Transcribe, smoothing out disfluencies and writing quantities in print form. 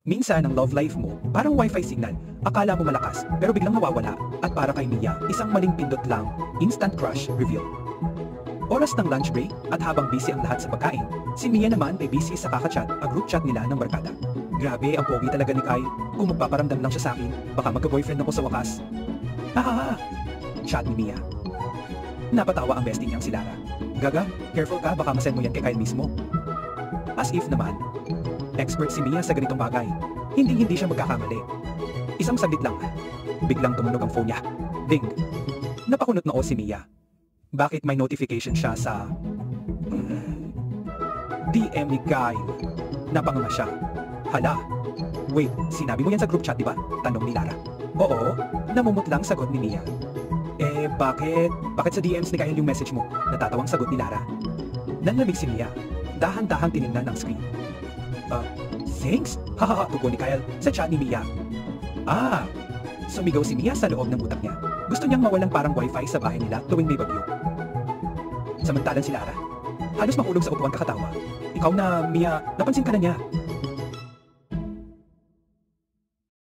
Minsan ang love life mo, parang wifi signal. Akala mo malakas, pero biglang nawawala. At para kay Mia, isang maling pindot lang, instant crush reveal. Oras ng lunch break, at habang busy ang lahat sa pagkain, si Mia naman ay busy sa kakachat, ang group chat nila ng barkada. Grabe, ang pogi talaga ni Kyle. Kung magpaparamdam lang siya sa akin, baka magka-boyfriend ako sa wakas. Hahaha! Chat ni Mia. Napatawa ang bestie niyang si Lara. Gaga, careful ka, baka masend mo yan kay Kyle mismo. As if naman, expert si Mia sa ganitong bagay. Hindi siya magkakamali. Isang saglit lang. Biglang tumunog ang phone niya. Ding! Napakunot noo si Mia. Bakit may notification siya sa... DM ni Kyle. Napanganga siya. Hala. Wait, sinabi mo yan sa group chat, di ba? Tanong ni Lara. Oo, namumutlang sagot ni Mia. Bakit? Bakit sa DMs ni Kyle yung message mo? Natatawang sagot ni Lara. Nanlamig si Mia. Dahan-dahang tinignan ang screen. Thanks? Hahaha, tugon ni Kyle sa chat ni Mia. Sumigaw si Mia sa loob ng utak niya. Gusto niyang mawalang parang wifi sa bahay nila tuwing may bagyo. Samantalang si Lara, halos mahulog sa upuan kakatawa. Ikaw na, Mia, napansin ka na niya.